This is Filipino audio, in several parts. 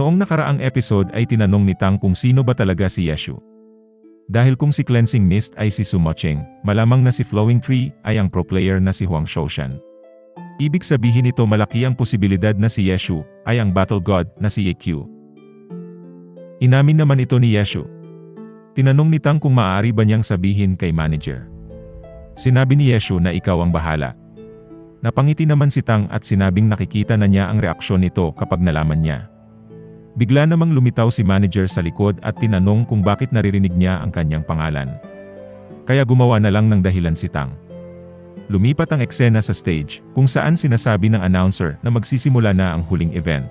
Noong nakaraang episode ay tinanong ni Tang kung sino ba talaga si Yeshu. Dahil kung si Cleansing Mist ay si Sumocheng, malamang na si Flowing Tree ay ang pro player na si Huang Shoshan. Ibig sabihin ito malaki ang posibilidad na si Yeshu ay ang battle god na si Ye. Inamin naman ito ni Yeshu. Tinanong ni Tang kung maaari ba niyang sabihin kay manager. Sinabi ni Yeshu na ikaw ang bahala. Napangiti naman si Tang at sinabing nakikita na niya ang reaksyon nito kapag nalaman niya. Bigla namang lumitaw si manager sa likod at tinanong kung bakit naririnig niya ang kanyang pangalan. Kaya gumawa na lang ng dahilan si Tang. Lumipat ang eksena sa stage kung saan sinasabi ng announcer na magsisimula na ang huling event.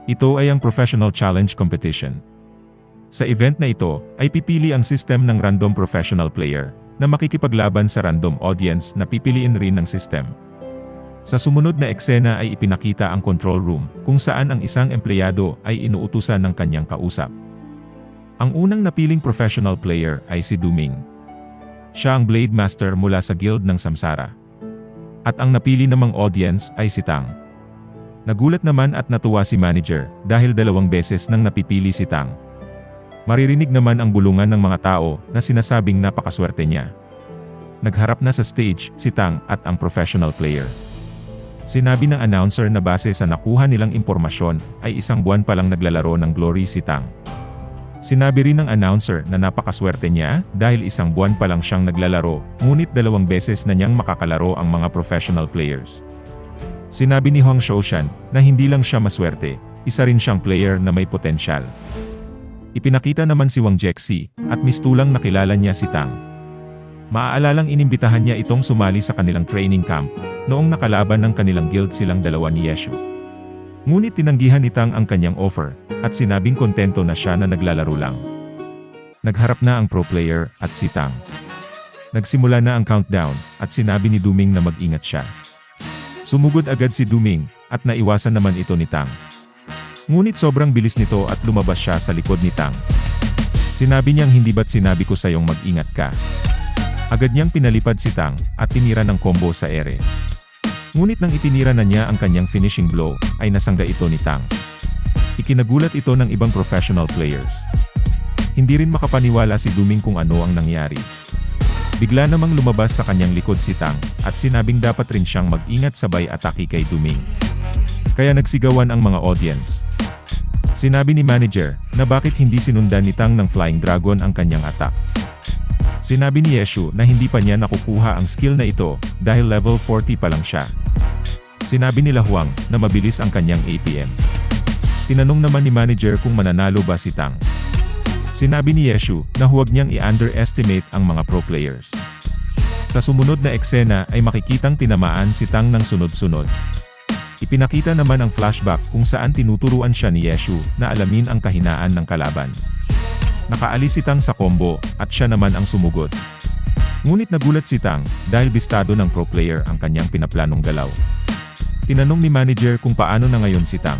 Ito ay ang Professional Challenge Competition. Sa event na ito ay pipili ang system ng random professional player na makikipaglaban sa random audience na pipiliin rin ng system. Sa sumunod na eksena ay ipinakita ang control room kung saan ang isang empleyado ay inuutusan ng kanyang kausap. Ang unang napiling professional player ay si Duming. Siya ang Blade Master mula sa Guild ng Samsara. At ang napili namang audience ay si Tang. Nagulat naman at natuwa si manager dahil 2 beses nang napipili si Tang. Maririnig naman ang bulungan ng mga tao na sinasabing napakaswerte niya. Nagharap na sa stage si Tang at ang professional player. Sinabi ng announcer na base sa nakuha nilang impormasyon ay 1 buwan pa lang naglalaro ng Glory si Tang. Sinabi rin ng announcer na napakaswerte niya dahil 1 buwan pa lang siyang naglalaro, ngunit 2 beses na niyang makakalaro ang mga professional players. Sinabi ni Huang Shoshan na hindi lang siya maswerte, isa rin siyang player na may potensyal. Ipinakita naman si Wang Jexi at mistulang nakilala niya si Tang. Maaalalang inimbitahan niya itong sumali sa kanilang training camp noong nakalaban ng kanilang guild silang 2 ni Yeshu. Ngunit tinanggihan ni Tang ang kanyang offer at sinabing kontento na siya na naglalaro lang. Nagharap na ang pro player at si Tang. Nagsimula na ang countdown at sinabi ni Duming na mag-ingat siya. Sumugod agad si Duming at naiwasan naman ito ni Tang. Ngunit sobrang bilis nito at lumabas siya sa likod ni Tang. Sinabi niyang hindi ba't sinabi ko sayong mag-ingat ka? Agad niyang pinalipad si Tang at tinira ng combo sa ere. Ngunit nang itinira na niya ang kanyang finishing blow, ay nasangga ito ni Tang. Ikinagulat ito ng ibang professional players. Hindi rin makapaniwala si Duming kung ano ang nangyari. Bigla namang lumabas sa kanyang likod si Tang at sinabing dapat rin siyang mag-ingat sabay atake kay Duming. Kaya nagsigawan ang mga audience. Sinabi ni manager na bakit hindi sinundan ni Tang ng Flying Dragon ang kanyang attack. Sinabi ni Yeshu na hindi pa niya nakukuha ang skill na ito dahil level 40 pa lang siya. Sinabi nila Huang na mabilis ang kanyang APM. Tinanong naman ni manager kung mananalo ba si Tang. Sinabi ni Yeshu na huwag niyang i-underestimate ang mga pro players. Sa sumunod na eksena ay makikitang tinamaan si Tang ng sunod-sunod. Ipinakita naman ang flashback kung saan tinuturuan siya ni Yeshu na alamin ang kahinaan ng kalaban. Nakaalis si Tang sa combo at siya naman ang sumugod. Ngunit nagulat si Tang dahil bistado ng pro player ang kanyang pinaplanong galaw. Tinanong ni manager kung paano na ngayon si Tang.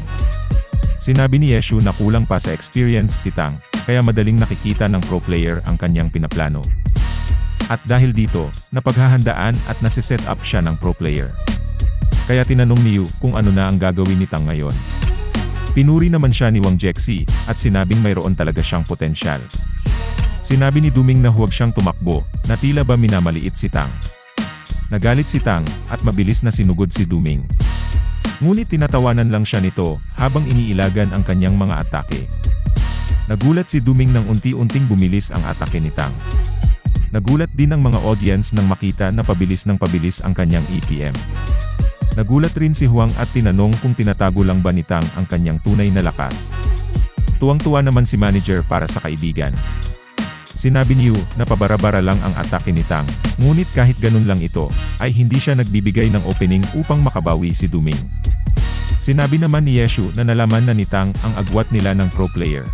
Sinabi ni Yeshu na kulang pa sa experience si Tang, kaya madaling nakikita ng pro player ang kanyang pinaplano. At dahil dito, napaghahandaan at nasiset up siya ng pro player. Kaya tinanong ni Yu kung ano na ang gagawin ni Tang ngayon. Pinuri naman siya ni Wang Jexi at sinabing mayroon talaga siyang potensyal. Sinabi ni Duming na huwag siyang tumakbo, na tila ba minamaliit si Tang. Nagalit si Tang at mabilis na sinugod si Duming. Ngunit tinatawanan lang siya nito habang iniilagan ang kanyang mga atake. Nagulat si Duming nang unti-unting bumilis ang atake ni Tang. Nagulat din ang mga audience nang makita na pabilis ng pabilis ang kanyang APM. Nagulat rin si Huang at tinanong kung tinatago lang ba ni Tang ang kanyang tunay na lakas. Tuwang-tuwa naman si manager para sa kaibigan. Sinabi ni Yu na pabara-bara lang ang atake ni Tang, ngunit kahit ganun lang ito, ay hindi siya nagbibigay ng opening upang makabawi si Duming. Sinabi naman ni Yeshu na nalaman na ni Tang ang agwat nila ng pro player.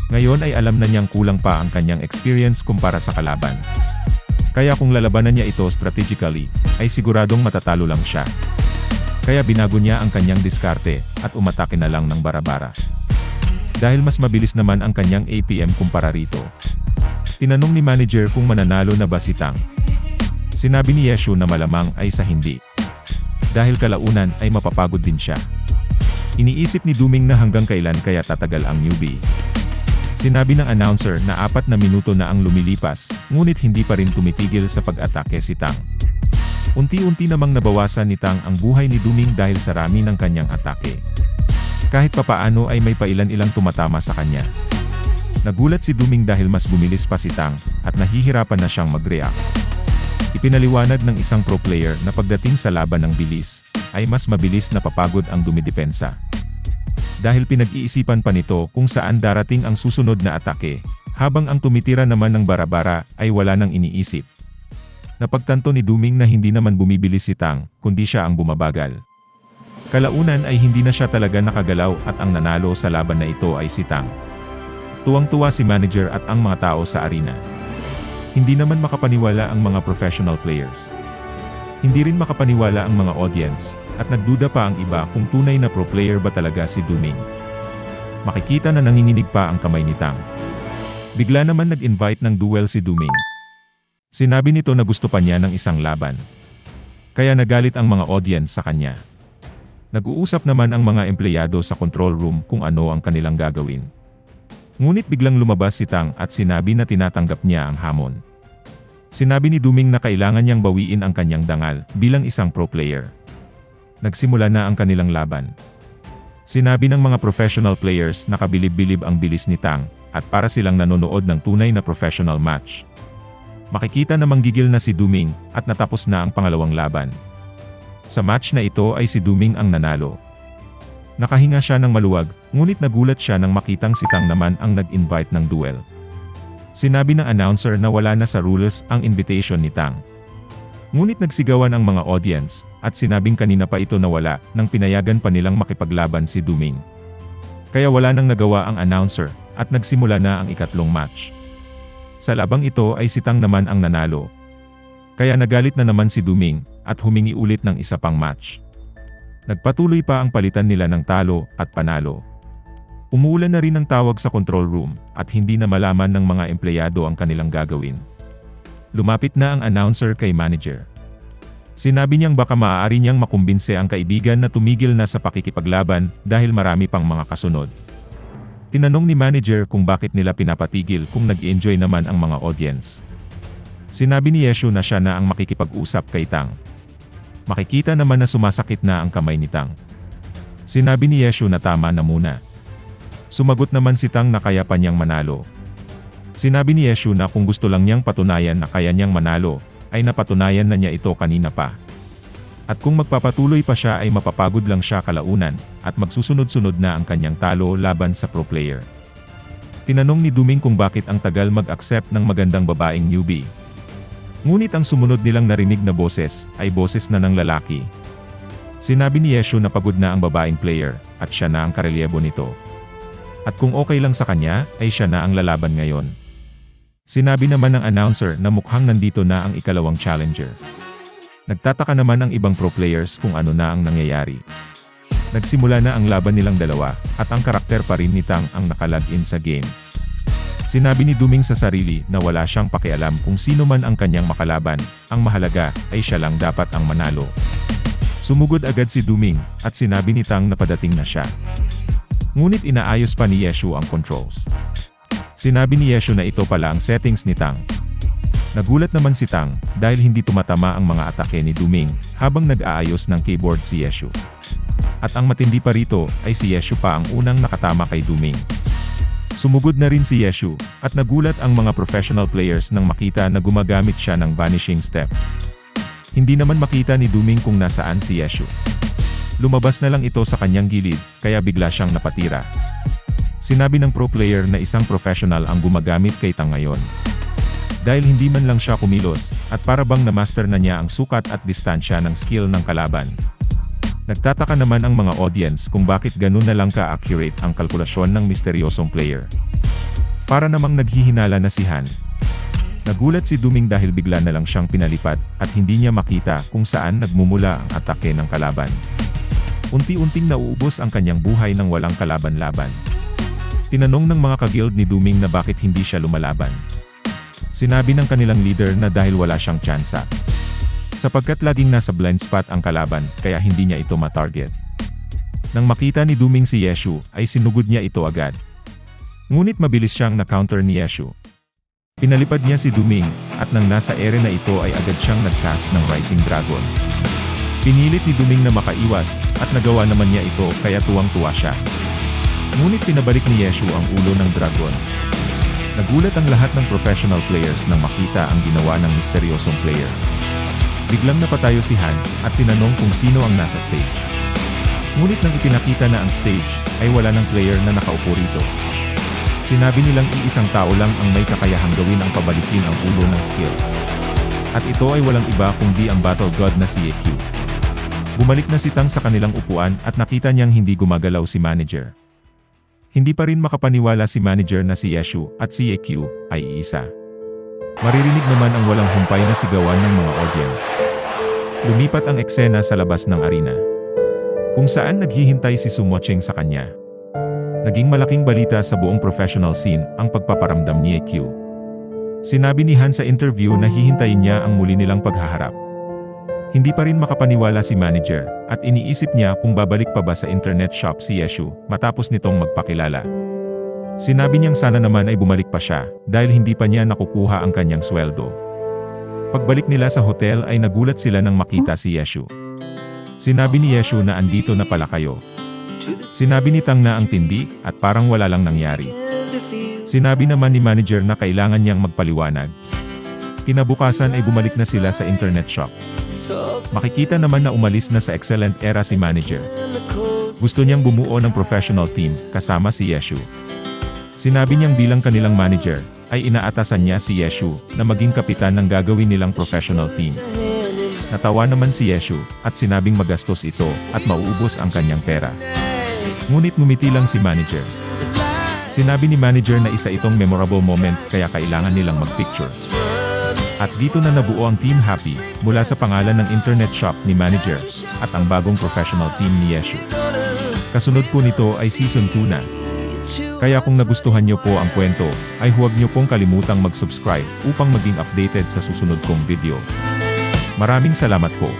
Ngayon ay alam na niyang kulang pa ang kanyang experience kumpara sa kalaban. Kaya kung lalabanan niya ito strategically, ay siguradong matatalo lang siya. Kaya binago niya ang kanyang diskarte at umatake na lang ng bara-bara. Dahil mas mabilis naman ang kanyang APM kumpara rito. Tinanong ni manager kung mananalo na ba si Tang. Sinabi ni Yeshu na malamang ay sa hindi. Dahil kalaunan ay mapapagod din siya. Iniisip ni Duming na hanggang kailan kaya tatagal ang newbie. Sinabi ng announcer na 4 na minuto na ang lumilipas, ngunit hindi pa rin tumitigil sa pag-atake si Tang. Unti-unti namang nabawasan ni Tang ang buhay ni Duming dahil sa rami ng kanyang atake. Kahit papaano ay may pailan-ilang tumatama sa kanya. Nagulat si Duming dahil mas bumilis pa si Tang, at nahihirapan na siyang mag-react. Ipinaliwanag ng isang pro player na pagdating sa laban ng bilis, ay mas mabilis na papagod ang dumidepensa. Dahil pinag-iisipan pa nito kung saan darating ang susunod na atake, habang ang tumitira naman ng bara-bara ay wala nang iniisip. Napagtanto ni Duming na hindi naman bumibilis si Tang, kundi siya ang bumabagal. Kalaunan ay hindi na siya talaga nakagalaw at ang nanalo sa laban na ito ay si Tang. Tuwang-tuwa si manager at ang mga tao sa arena. Hindi naman makapaniwala ang mga professional players. Hindi rin makapaniwala ang mga audience, at nagduda pa ang iba kung tunay na pro player ba talaga si Duming. Makikita na nanginginig pa ang kamay ni Tang. Bigla naman nag-invite ng duel si Duming. Sinabi nito na gusto pa niya ng isang laban. Kaya nagalit ang mga audience sa kanya. Nag-uusap naman ang mga empleyado sa control room kung ano ang kanilang gagawin. Ngunit biglang lumabas si Tang at sinabi na tinatanggap niya ang hamon. Sinabi ni Duming na kailangan niyang bawiin ang kanyang dangal bilang isang pro player. Nagsimula na ang kanilang laban. Sinabi ng mga professional players na kabilib-bilib ang bilis ni Tang, at para silang nanonood ng tunay na professional match. Makikita na manggigil na si Duming, at natapos na ang pangalawang laban. Sa match na ito ay si Duming ang nanalo. Nakahinga siya ng maluwag, ngunit nagulat siya nang makitang si Tang naman ang nag-invite ng duel. Sinabi ng announcer na wala na sa rules ang invitation ni Tang. Ngunit nagsigawan ang mga audience, at sinabing kanina pa ito nawala nang pinayagan pa nilang makipaglaban si Duming. Kaya wala nang nagawa ang announcer, at nagsimula na ang ikatlong match. Sa labang ito ay si Tang naman ang nanalo. Kaya nagalit na naman si Duming, at humingi ulit ng isa pang match. Nagpatuloy pa ang palitan nila ng talo at panalo. Umuulan na rin ang tawag sa control room, at hindi na malaman ng mga empleyado ang kanilang gagawin. Lumapit na ang announcer kay manager. Sinabi niyang baka maaari niyang makumbinse ang kaibigan na tumigil na sa pakikipaglaban dahil marami pang mga kasunod. Tinanong ni manager kung bakit nila pinapatigil kung nag-enjoy naman ang mga audience. Sinabi ni Yeshu na siya na ang makikipag-usap kay Tang. Makikita naman na sumasakit na ang kamay ni Tang. Sinabi ni Yeshu na tama na muna. Sumagot naman si Tang na kaya pa niyang manalo. Sinabi ni Yeshu na kung gusto lang niyang patunayan na kaya niyang manalo, ay napatunayan na niya ito kanina pa. At kung magpapatuloy pa siya ay mapapagod lang siya kalaunan, at magsusunod-sunod na ang kanyang talo laban sa pro player. Tinanong ni Duming kung bakit ang tagal mag-accept ng magandang babaeng newbie. Ngunit ang sumunod nilang narinig na boses, ay boses na ng lalaki. Sinabi ni Yeshu na pagod na ang babaeng player, at siya na ang karelyebo nito. At kung okay lang sa kanya, ay siya na ang lalaban ngayon. Sinabi naman ng announcer na mukhang nandito na ang ikalawang challenger. Nagtataka naman ang ibang pro players kung ano na ang nangyayari. Nagsimula na ang laban nilang dalawa, at ang karakter pa rin ni Tang ang nakalagin sa game. Sinabi ni Duming sa sarili na wala siyang pakialam kung sino man ang kanyang makalaban, ang mahalaga ay siya lang dapat ang manalo. Sumugod agad si Duming, at sinabi ni Tang na padating na siya. Ngunit inaayos pa ni Yeshu ang controls. Sinabi ni Yeshu na ito pala ang settings ni Tang. Nagulat naman si Tang, dahil hindi tumatama ang mga atake ni Duming, habang nag-aayos ng keyboard si Yeshu. At ang matindi pa rito, ay si Yeshu pa ang unang nakatama kay Duming. Sumugod na rin si Yeshu, at nagulat ang mga professional players nang makita na gumagamit siya ng vanishing step. Hindi naman makita ni Duming kung nasaan si Yeshu. Lumabas na lang ito sa kanyang gilid, kaya bigla siyang napatira. Sinabi ng pro player na isang professional ang gumagamit kay Tang ngayon. Dahil hindi man lang siya kumilos, at para bang na-master na niya ang sukat at distansya ng skill ng kalaban. Nagtataka naman ang mga audience kung bakit ganun na lang ka-accurate ang kalkulasyon ng misteryosong player. Para namang naghihinala na si Han. Nagulat si Duming dahil bigla na lang siyang pinalipad, at hindi niya makita kung saan nagmumula ang atake ng kalaban. Unti-unting nauubos ang kanyang buhay nang walang kalaban-laban. Tinanong ng mga ka-guild ni Duming na bakit hindi siya lumalaban. Sinabi ng kanilang leader na dahil wala siyang tsansa. Sapagkat laging nasa blind spot ang kalaban, kaya hindi niya ito matarget. Nang makita ni Duming si Yeshu, ay sinugod niya ito agad. Ngunit mabilis siyang na-counter ni Yeshu. Pinalipad niya si Duming, at nang nasa ere na ito ay agad siyang nag-cast ng Rising Dragon. Pinilit ni Duming na makaiwas, at nagawa naman niya ito kaya tuwang-tuwa siya. Ngunit pinabalik ni Yeshu ang ulo ng dragon. Nagulat ang lahat ng professional players nang makita ang ginawa ng misteryosong player. Biglang napatayo si Han, at tinanong kung sino ang nasa stage. Ngunit nang ipinakita na ang stage, ay wala ng player na nakaupo rito. Sinabi nilang iisang tao lang ang may kakayahang gawin ang pabalikin ang ulo ng skill. At ito ay walang iba kundi ang battle god na si EQ. Bumalik na si Tang sa kanilang upuan at nakita niyang hindi gumagalaw si manager. Hindi pa rin makapaniwala si manager na si Yeshu at si EQ ay iisa. Maririnig naman ang walang humpay na sigawan ng mga audience. Lumipat ang eksena sa labas ng arena, kung saan naghihintay si Sumocheng sa kanya. Naging malaking balita sa buong professional scene ang pagpaparamdam ni EQ. Sinabi ni Han sa interview na hihintayin niya ang muli nilang paghaharap. Hindi pa rin makapaniwala si manager, at iniisip niya kung babalik pa ba sa internet shop si Yeshu matapos nitong magpakilala. Sinabi niyang sana naman ay bumalik pa siya, dahil hindi pa niya nakukuha ang kanyang sweldo. Pagbalik nila sa hotel ay nagulat sila nang makita si Yeshu. Sinabi ni Yeshu na andito na pala kayo. Sinabi ni Tang na ang tindi, at parang wala lang nangyari. Sinabi naman ni manager na kailangan niyang magpaliwanag. Kinabukasan ay bumalik na sila sa internet shop. Makikita naman na umalis na sa excellent era si manager. Gusto niyang bumuo ng professional team, kasama si Yeshu. Sinabi niyang bilang kanilang manager, ay inaatasan niya si Yeshu, na maging kapitan ng gagawin nilang professional team. Natawa naman si Yeshu, at sinabing magastos ito, at mauubos ang kanyang pera. Ngunit ngumiti lang si manager. Sinabi ni manager na isa itong memorable moment kaya kailangan nilang magpicture. At dito na nabuo ang Team Happy, mula sa pangalan ng internet shop ni manager, at ang bagong professional team ni Yeshu. Kasunod po nito ay Season 2 na. Kaya kung nagustuhan niyo po ang kwento, ay huwag niyo pong kalimutang mag-subscribe upang maging updated sa susunod kong video. Maraming salamat po.